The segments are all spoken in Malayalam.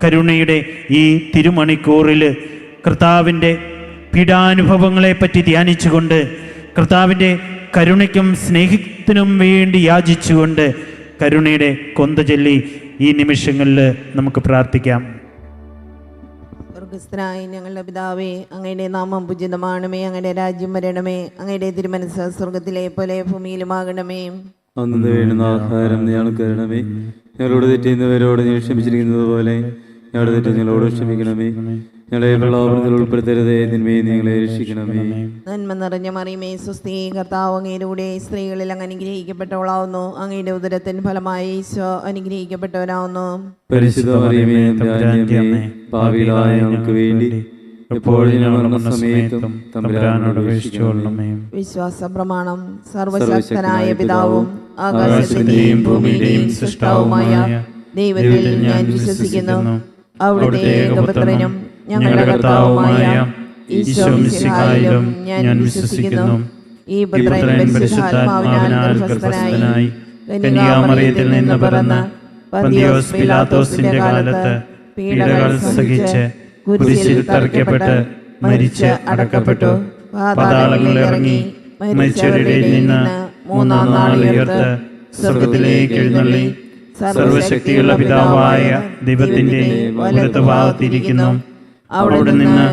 കരുണയുടെ ഈ തിരുമണിക്കൂറിൽ കർത്താവിൻ്റെ പീഡാനുഭവങ്ങളെപ്പറ്റി ധ്യാനിച്ചുകൊണ്ട്, കർത്താവിൻ്റെ കരുണയ്ക്കും സ്നേഹത്തിനും വേണ്ടി യാചിച്ചുകൊണ്ട് കരുണയുടെ കൊന്ത ചൊല്ലി ഈ നിമിഷങ്ങളിൽ നമുക്ക് പ്രാർത്ഥിക്കാം. സ്വർഗസ്ഥനായ ഞങ്ങളുടെ പിതാവേ, അങ്ങയുടെ നാമം പൂജിതമാണമേ, അങ്ങയുടെ രാജ്യം വരണമേ, അങ്ങയുടെ തിരുമനസ്സ് സ്വർഗത്തിലെ പോലെ ഭൂമിയിലുമാകണമേ. അന്ന് വേണ്ടുന്ന ആഹാരം ഞങ്ങൾക്ക് തരണമേ. ഞങ്ങളോട് തെറ്റുന്നവരോട് ഞങ്ങൾ ക്ഷമിച്ചിരിക്കുന്നത് പോലെ ഞങ്ങളുടെ തെറ്റ് ഞങ്ങളോട് ക്ഷമിക്കണമേ. ഞങ്ങളെ പ്രലോഭനത്തിൽ ഉൾപ്പെടുത്തരുതേ, തിന്മയെ ഞങ്ങളെ രക്ഷിക്കണമേ. നന്മ നിറഞ്ഞ മറിയമേ, സ്വസ്തി, കർത്താവ് അങ്ങയുടെ കൂടെ സ്ത്രീകളിൽ അങ്ങ് അനുഗ്രഹിക്കപ്പെട്ടവളാവുന്നു. അങ്ങയുടെ ഉദരത്തിൻ ഫലമായി ഈശോ അനുഗ്രഹിക്കപ്പെട്ടവനാവുന്നു. പരിശുദ്ധ മറിയമേ, തമ്പുരാന്റമ്മേ, പാപികളായ ഞങ്ങൾക്ക് വേണ്ടി എപ്പോഴും ഞങ്ങളുടെ മരണസമയത്തും തമ്പുരാനോട് അപേക്ഷിച്ചുകൊള്ളണമേ. വിശ്വാസ പ്രമാണം. സർവശക്തനായ പിതാവും ആകാശത്തിന്റെയും ഭൂമിയുടെയും സൃഷ്ടാവുമായ ദൈവത്തിൽ ഞാൻ വിശ്വസിക്കുന്നു. അവിടുത്തെ ഏകപുത്രനും ഞങ്ങളുടെ കർത്താവുമായ ഈശോ മിശിഹായിലും ഞാൻ വിശ്വസിക്കുന്നു. ഈ പുത്രൻ പരിശുദ്ധാത്മാവിനാൽ ഗർഭസ്ഥനായി കന്യാമറിയത്തിൽ നിന്ന് പിറന്ന് പന്തിയോസ് പീലാത്തോസിന്റെ കാലത്ത് പീഡകൾ സഹിച്ച് കുരിശിൽ തറയ്ക്കപ്പെട്ട് മരിച്ച് അടക്കപ്പെട്ടു. പാതാളങ്ങളിൽ ഇറങ്ങി മരിച്ചവരുടെ നിന്ന് മൂന്നാം നാൾ ഉയർത്ത് സ്വർഗത്തിലേക്ക് എഴുന്നള്ളി സർവശക്തിയുള്ള പിതാവായ ദൈവത്തിന്റെ വലത്തുഭാഗത്തിരിക്കുന്നു. അവിടെ നിന്ന്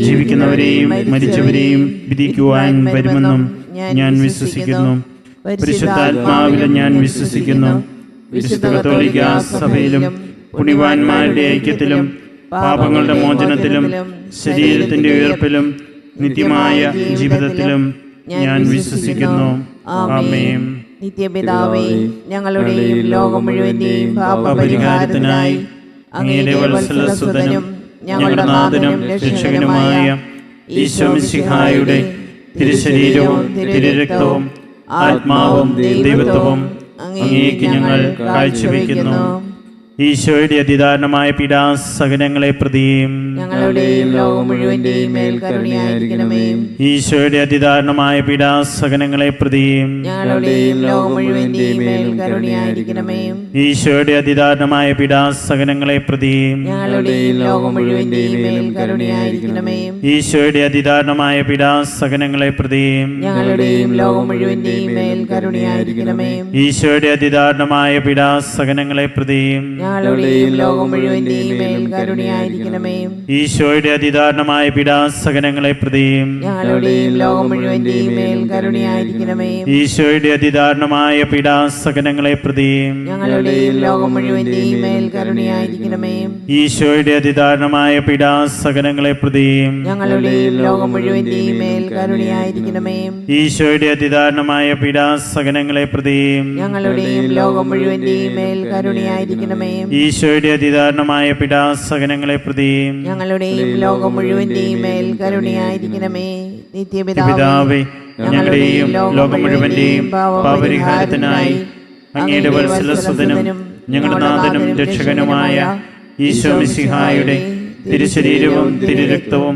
ജീവിക്കുന്നവരെയും മരിച്ചവരെയും വിധിക്കുവാൻ വരുമെന്നും ഞാൻ വിശ്വസിക്കുന്നു. പരിശുദ്ധാത്മാവിലും ഞാൻ വിശ്വസിക്കുന്നു. വിശുദ്ധ കത്തോലിക്കാ സഭയിലും പുണ്യവാന്മാരുടെ ഐക്യത്തിലും പാപങ്ങളുടെ മോചനത്തിലും ശരീരത്തിന്റെ ഉയർപ്പിലും നിത്യമായ ജീവിതത്തിലും ഞാൻ വിശ്വസിക്കുന്നു. ആമേൻ. നിത്യപിതാവേ, ഞങ്ങളുടെയും ലോകം മുഴുവന്റെയും പാപപരിഹാരത്തിനായി അങ്ങയുടെ വത്സലസുതനും ഞങ്ങളുടെ നാഥനും രക്ഷകനുമായ ഈശോ മിശിഹായുടെ തിരുശരീരവും തിരുരക്തവും ആത്മാവും ദൈവത്വവും അങ്ങേക്ക് ഞങ്ങൾ കാഴ്ചവെക്കുന്നു. ഈശോയുടെ അതിദാരുണമായ പീഡാസഹനങ്ങളെ പ്രതിയും ഞങ്ങളുടെയും ലോകം മുഴുവന്റെയും മേൽ കരുണയായിരിക്കണമേ. ഈശോയുടെ അതിദാരുണമായ പീഡാസഹനങ്ങളെ പ്രതിയും ഞങ്ങളുടെയും ലോകം മുഴുവന്റെയും മേൽ കരുണയായിരിക്കണമേ. ഈശോയുടെ അതിദാരുണമായ പീഡാസഹനങ്ങളെ പ്രതിയും ഞങ്ങളുടെയും ലോകം മുഴുവന്റെയും മേൽ കരുണയായിരിക്കണമേ. ഈശോയുടെ അതിദാരുണമായ പീഡാസഹനങ്ങളെ പ്രതിയും ഞങ്ങളുടെയും ലോകം മുഴുവന്റെയും മേൽ കരുണയായിരിക്കണമേ. ഈശോയുടെ അതിദാരുണമായ പീഡാസഹനങ്ങളെ പ്രതിയും ഞങ്ങളുടെയും ലോകം മുഴുവന്റെയും മേൽ കരുണയായിരിക്കണമേ. ഈശോയുടെ അതിദാരുണമായ പീഡാസഹനങ്ങളെ പ്രതിയും ഞങ്ങളുടെയും ലോകം മുഴുവന്റെയും മേൽ കരുണയായിരിക്കണമേ. ഈശോയുടെ അതിദാരുണമായ പീഡാസഹനങ്ങളെ പ്രതിയും ഞങ്ങളുടെയും ലോകം മുഴുവന്റെയും മേൽ കരുണയായിരിക്കണമേ. ഈശോയുടെ അതിദാരുണമായ പീഡാസഹനങ്ങളെ പ്രതിയും ഞങ്ങളുടെയും ലോകം മുഴുവന്റെയും മേൽ കരുണയായിരിക്കണമേ. ഈശോയുടെ അതിദാരുണമായ പീഡാസഹനങ്ങളെ പ്രതിയും ഞങ്ങളുടെയും ലോകം മുഴുവന്റെയും മേൽ കരുണയായിരിക്കണമേ. ഈശോയുടെ അതിദാരുണമായ പീഡാസഹനങ്ങളെ പ്രതിയും ഞങ്ങളുടെയും ലോകം മുഴുവന്റെയും മേൽ കരുണയായിരിക്കണമേ. നിത്യപിതാവേ, ഞങ്ങളുടെയും ലോകം മുഴുവന്റെയും പാപപരിഹാരത്തിനായി അങ്ങയുടെ വത്സലസുതനും ഞങ്ങളുടെ നാഥനും രക്ഷകനുമായ ഈശോ മിശിഹായുടെ തിരുശരീരവും തിരുരക്തവും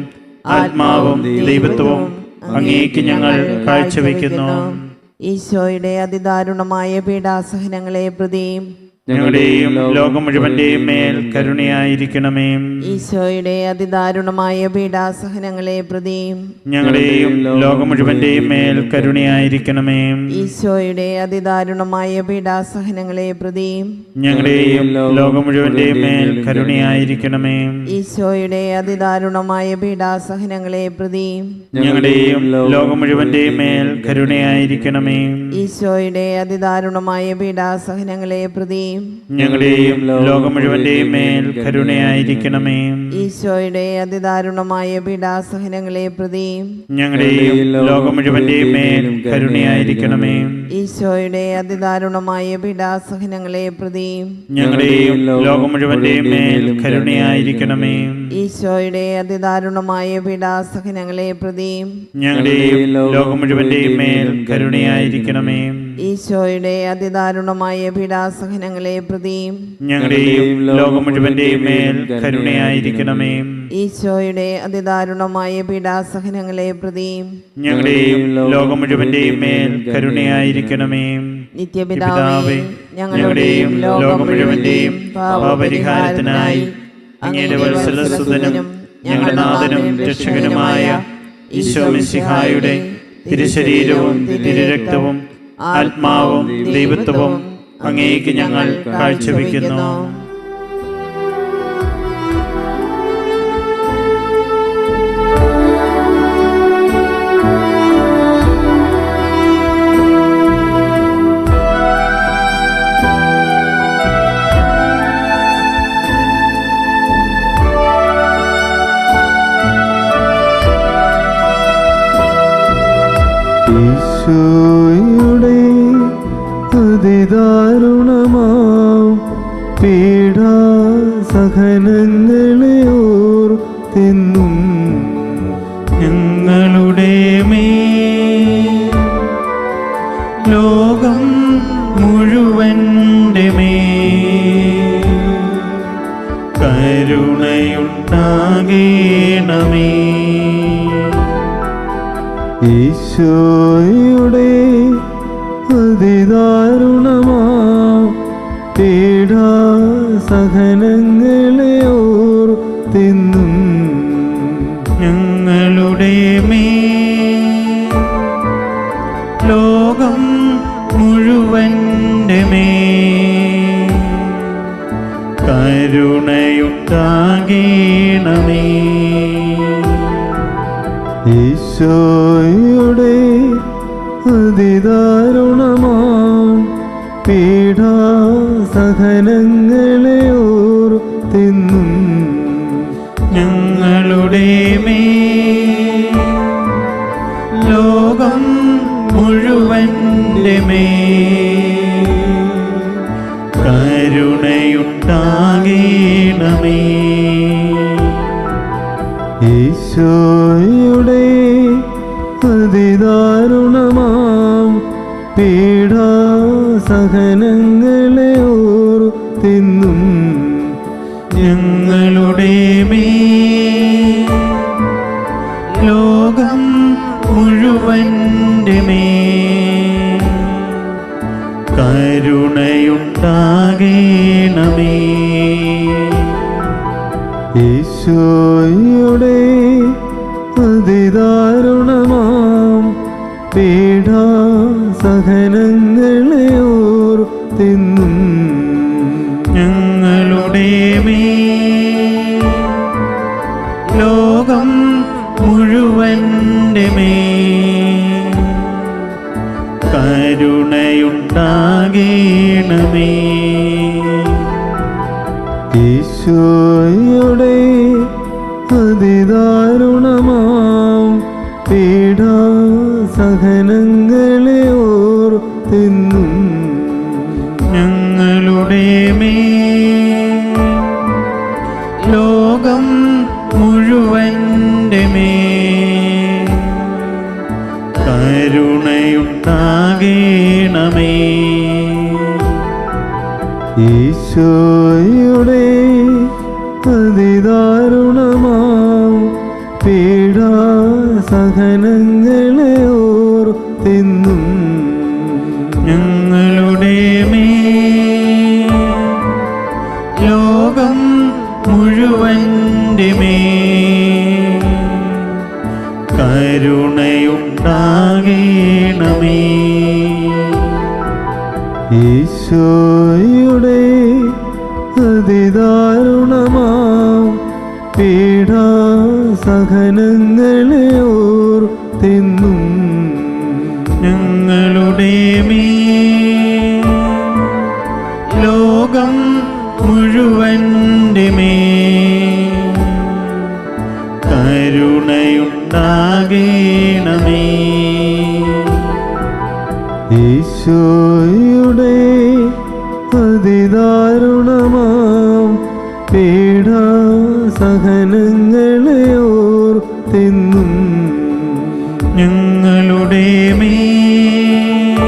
ആത്മാവും ദൈവത്വവും അങ്ങേക്ക് ഞങ്ങൾ കാഴ്ചവെക്കുന്നു. ഈശോയുടെ അതിദാരുണമായ പീഡാസഹനങ്ങളെ പ്രതിയും ഞങ്ങളുടെയും ലോകം മുഴുവന്റെയും മേൽ കരുണയായിരിക്കണമേ. ഈശോയുടെ അതിദാരുണമായ പീഡാസഹനങ്ങളെ പ്രതിയും ഞങ്ങളുടെയും ലോകം മുഴുവന്റെയും മേൽ കരുണയായിരിക്കണമേ. ഈശോയുടെ അതിദാരുണമായ പീഡാസഹനങ്ങളെ പ്രതിയും ഞങ്ങളുടെയും ലോകം മുഴുവന്റെയും മേൽ കരുണയായിരിക്കണമേ. ഈശോയുടെ അതിദാരുണമായ പീഡാസഹനങ്ങളെ പ്രതിയും ഞങ്ങളുടെയും ലോകം മുഴുവന്റെയും മേൽ കരുണയായിരിക്കണമേ. ഈശോയുടെ അതിദാരുണമായ പീഡാസഹനങ്ങളെ പ്രതിയും ഞങ്ങളുടെയും ലോകം മുഴുവന്റെയും മേൽ കരുണയായിരിക്കണമേ. ഈശോയുടെ അതിദാരുണമായ പീഡാസഹനങ്ങളെ പ്രതിയും ഞങ്ങളുടെയും ലോകം മുഴുവന്റെയും മേൽ കരുണയായിരിക്കണമേ. ഈശോയുടെ അതിദാരുണമായ പീഡാസഹനങ്ങളെ പ്രതിയും ഞങ്ങളുടെയും ലോകം മുഴുവന്റെയും മേൽ കരുണയായിരിക്കണമേ. ഈശോയുടെ അതിദാരുണമായ പീഡാസഹനങ്ങളെ പ്രതിയും ഞങ്ങളുടെയും ലോകം മുഴുവന്റെയും മേൽ കരുണയായിരിക്കണമേ. ഈശോയുടെ അതിദാരുണമായ പീഡാസഹനങ്ങളെ പ്രതിയും ഞങ്ങളുടെയും ലോകം മുഴുവന്റെയും മേൽ കരുണയായിരിക്കണമേ. ഈശോയുടെ അതിദാരുണമായ പീഡാസഹനങ്ങളെ പ്രതിയും ഞങ്ങളുടെയും ലോകം മുഴുവന്റെയും മേൽ കരുണയായിരിക്കണമേ. നിത്യപിതാവേ, ഞങ്ങളുടെയും ലോകം മുഴുവന്റെയും പാപപരിഹാരത്തിനായി അങ്ങയുടെ വത്സലസുതനും ഞങ്ങളുടെ നാഥനും രക്ഷകനുമായ ഈശോ മിശിഹായുടെ തിരുശരീരവും തിരുരക്തവും ആത്മാവും ദൈവത്വവും അങ്ങേക്ക് ഞങ്ങൾ കാഴ്ചവെക്കുന്നു. ഈശോയുടെ അതിദാരുണമാം പീഡാസഹനങ്ങളെ ഓർത്തെന്നും ഞങ്ങളുടെ മേൽ ലോകം മുഴുവൻ്റെ മേൽ കരുണയുണ്ടാകേണമേ. ഈശോയുടെ അതിദാരുണമാം പീഡാസഹനങ്ങളെ ഓർത്തെന്നും ഞങ്ങളുടെ മേൽ ലോകം മുഴുവൻ്റെ മേൽ കരുണയുണ്ടാകേണമേ. ഈശോയുടെ അതിദാരുണമാം പീഡാസഹനങ്ങളെ ഓർത്തെന്നും ഞങ്ങളുടെ മേൽ ലോകം മുഴുവൻ്റെ മേൽ കരുണയുണ്ടാകേണമേ. ഈശോയുടെ അതിദാരുണമാം പീഡാസഹനങ്ങളെ ഓർത്തെന്നും ഞങ്ങളുടെ മേൽ ലോകം മുഴുവൻ്റെ മേൽ കരുണയുണ്ടാകേണമേ. ഈശോയുടെ അതിദാരുണമാം പീഡാസഹനങ്ങളെ ഓർത്തെന്നും ഞങ്ങളുടെ മേൽ ലോകം മുഴുവൻ്റെ മേൽ കരുണയുണ്ടാകേണമേ. ഈശോയുടെ അതിദാരുണമാം പീഡാസഹനങ്ങളെ ഓർത്തെന്നും ഞങ്ങളുടെ മേൽ ലോകം മുഴുവൻ്റെ മേൽ കരുണയുണ്ടാകേണമേ. ഈശോയുടെ അതിദാരുണമാം പീഡാസഹനങ്ങളെ ഓർത്തെന്നും ഞങ്ങളുടെ മേൽ ലോകം മുഴുവൻ്റെ മേൽ കരുണയുണ്ടാകേണമേ. ഈശോയുടെ അതിദാരുണമാം പീഡാസഹനങ്ങളെ ഓർത്തെന്നും ഞങ്ങളുടെ മേൽ ലോകം മുഴുവൻ്റെ മേൽ കരുണയുണ്ടാകേണമേ. ഈശോയുടെ അതിദാരുണമാം പീഡാസഹനങ്ങളെ ഓർത്തെന്നും ഞങ്ങളുടെ മേൽ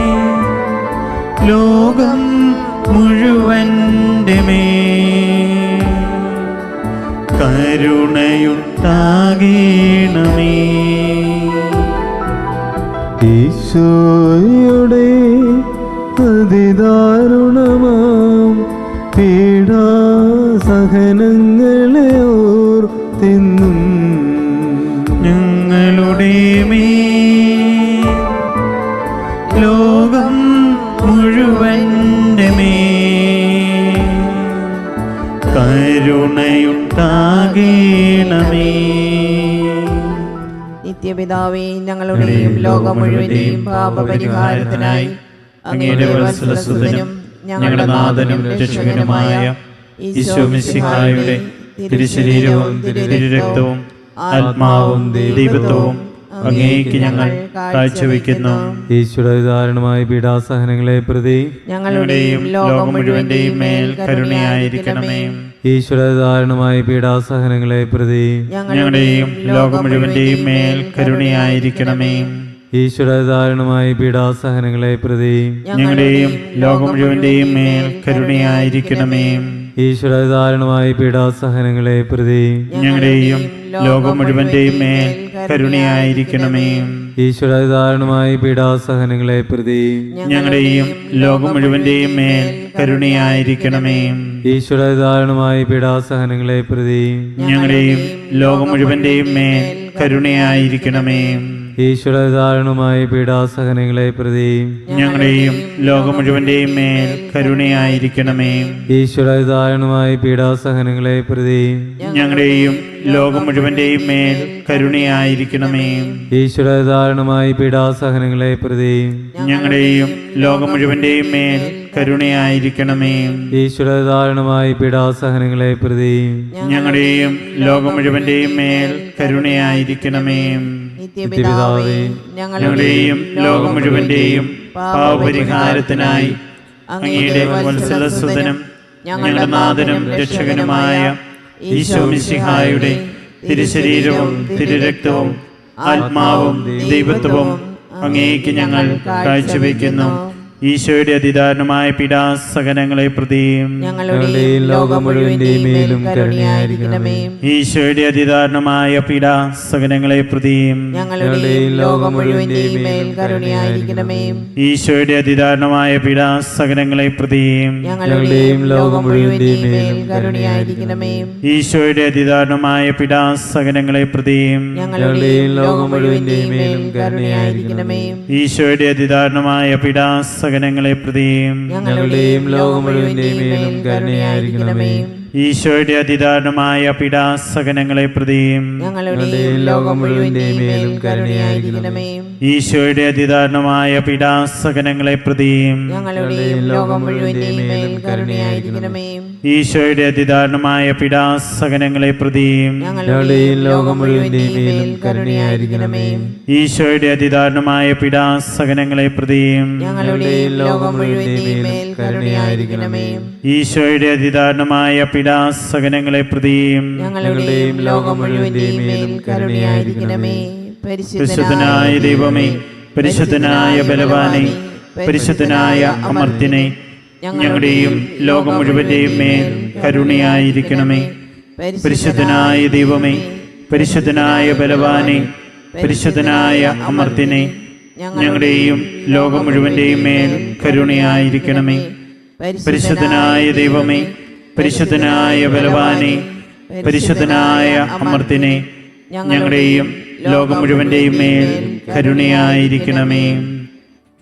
ലോകം മുഴുവൻ്റെ മേൽ കരുണയുണ്ടാകേണമേ. ഈശോയുടെ അതിദാരുണമാം പീഡാസഹനങ്ങളെ സഹനങ്ങളെ ഓർത്തെന്നും ഞങ്ങളുടെ മേൽ ലോകം മുഴുവൻ്റെ മേൽ കരുണയുണ്ടാകേണമേ. നിത്യപിതാവേ, ഞങ്ങളുടെയും ലോകം മുഴുവന്റെയും പാപപരിഹാരത്തിനായി അങ്ങയുടെ വത്സലസുതനും ഞങ്ങളുടെ നാഥനും രക്ഷകനുമായ ഈശോ മിശിഹായുടെ തിരുശരീരവും തിരുരക്തവും ആത്മാവും ദൈവത്വവും അങ്ങേക്ക് ഞങ്ങൾ കാഴ്ചവെക്കുന്നു. ഈശോയുടെ ദാരുണമായ പീഡാസഹനങ്ങളെ പ്രതി ഞങ്ങളുടെയും ലോകം മുഴുവന്റെയും മേൽ കരുണയായിരിക്കണമേ. ഈശോയുടെ ദാരുണമായ പീഡാസഹനങ്ങളെ പ്രതി ഞങ്ങളുടെയും ലോകം മുഴുവന്റെയും മേൽ കരുണയായിരിക്കണമേ. ഈശോയുടെ ദാരുണമായ പീഡാസഹനങ്ങളെ പ്രതി ഞങ്ങളുടെയും ലോകം മുഴുവന്റെയും മേൽ കരുണയായിരിക്കണമേ. ഈശോയുടെ ദാരുണമായ പീഡാസഹനങ്ങളെ പ്രതി ഞങ്ങളുടെയും ലോകം മുഴുവന്റെയും മേൽ കരുണയായിരിക്കണമേ. ഈശോയുടെ ദാരുണമായ പീഡാസഹനങ്ങളെ പ്രതി ഞങ്ങളുടെയും ലോകം മുഴുവന്റെയും മേൽ കരുണയായിരിക്കണമേ. ഈശോയുടെ ദാരുണമായ പീഡാസഹനങ്ങളെ പ്രതി ഞങ്ങളുടെയും ലോകം മുഴുവന്റെയും മേൽ കരുണയായിരിക്കണമേ. ഈശോയുടെ ദാരുണമായ പീഡാസഹനങ്ങളെ പ്രതി ഞങ്ങളുടെയും ലോകം മുഴുവന്റെയും മേൽ കരുണയായിരിക്കണമേ. ഈശോയുടെ ദാരുണമായ പീഡാസഹനങ്ങളെ പ്രതി ഞങ്ങളുടെയും ലോകം മുഴുവന്റെയും മേൽ കരുണയായിരിക്കണമേ. ഈശോയുടെ ദാരുണമായ പീഡാസഹനങ്ങളെ പ്രതി ഞങ്ങളുടെയും ലോകം മുഴുവന്റെയും മേൽ കരുണയായിരിക്കണമേ. ഈശോയുടെ ദാരുണമായ പീഡാസഹനങ്ങളെ പ്രതി ഞങ്ങളുടെയും ലോകം മുഴുവന്റെയും മേൽ കരുണയായിരിക്കണമേ. നിത്യപിതാവേ, ഞങ്ങളുടെയും ലോകം മുഴുവന്റെയും പാപപരിഹാരത്തിനായി അങ്ങയുടെ വത്സലസുതനും ഞങ്ങളുടെ നാഥനും രക്ഷകനുമായ ഈശോ മിശിഹായുടെ തിരുശരീരവും തിരുരക്തവും ആത്മാവും ദൈവത്വവും അങ്ങേക്ക് ഞങ്ങൾ കാഴ്ചവെക്കുന്നു. ഈശോയുടെ അതിദാരുണമായ പീഡാസഹനങ്ങളെ പ്രതിയും ഞങ്ങളുടെയും ലോകം മുഴുവന്റെയും മേലും കരുണയായിരിക്കണമേ. ഈശോയുടെ അതിദാരുണമായ പീഡാസഹനങ്ങളെ പ്രതിയും ഞങ്ങളുടെയും ലോകം മുഴുവന്റെയും മേൽ കരുണയായിരിക്കണമേ. ഈശോയുടെ അതിദാരുണമായ പീഡാസഹനങ്ങളെ പ്രതിയും ഞങ്ങളുടെയും ലോകം മുഴുവന്റെയും മേൽ കരുണയായിരിക്കണമേ. ഈശോയുടെ അതിദാരുണമായ പീഡാസഹനങ്ങളെ പ്രതിയും ഞങ്ങളുടെയും ലോകം മുഴുവന്റെയും മേൽ കരുണയായിരിക്കണമേ. ഈശോയുടെ അതിദാരുണമായ പീഡാസഹനങ്ങളെ പ്രതിയും ഞങ്ങളുടെയും ലോകം മുഴുവന്റെയും മേൽ കരുണയായിരിക്കണമേ. ഈശോയുടെ അതിദാരുണമായ പീഡാസഹനങ്ങളെ പ്രതിയും ഞങ്ങളുടെയും ലോകം മുഴുവന്റെയും മേൽ കരുണയായിരിക്കണമേ. ഈശോയുടെ അതിദാരുണമായ പീഡാസഹനങ്ങളെ പ്രതിയും ഞങ്ങളുടെയും ലോകം മുഴുവന്റെയും മേൽ കരുണയായിരിക്കണമേ. ഈശോയുടെ അതിദാരുണമായ പീഡാസഹനങ്ങളെ പ്രതിയും ഞങ്ങളുടെയും ലോകം മുഴുവന്റെയും മേൽ കരുണയായിരിക്കണമേ. ഈശോയുടെ അതിദാരുണമായ പീഡാസഹനങ്ങളെ പ്രതിയും ഞങ്ങളുടെയും ലോകം മുഴുവന്റെയും മേൽ കരുണയായിരിക്കണമേ. ഈശോയുടെ അതിദാരുണമായ പീഡാസഹനങ്ങളെ പ്രതിയും ഞങ്ങളുടെയും ലോകം മുഴുവന്റെയും മേൽ കരുണയായിരിക്കണമേ. പരിശുദ്ധനായ ദൈവമേ, പരിശുദ്ധനായ ബലവാനെ, പരിശുദ്ധനായ അമർത്യനെ, ഞങ്ങളുടെയും ലോകം മുഴുവന്റെയും മേൽ കരുണയായിരിക്കണമേ. പരിശുദ്ധനായ ദൈവമേ, പരിശുദ്ധനായ ബലവാനെ, പരിശുദ്ധനായ അമർത്യനെ, ഞങ്ങളുടെയും ലോകം മുഴുവന്റെയും മേൽ കരുണയായിരിക്കണമേ. പരിശുദ്ധനായ ദൈവമേ, പരിശുദ്ധനായ ബലവാനെ, പരിശുദ്ധനായ അമർത്യനെ, ഞങ്ങളുടെയും ലോകം മുഴുവന്റെയും മേൽ കരുണയായിരിക്കണമേ.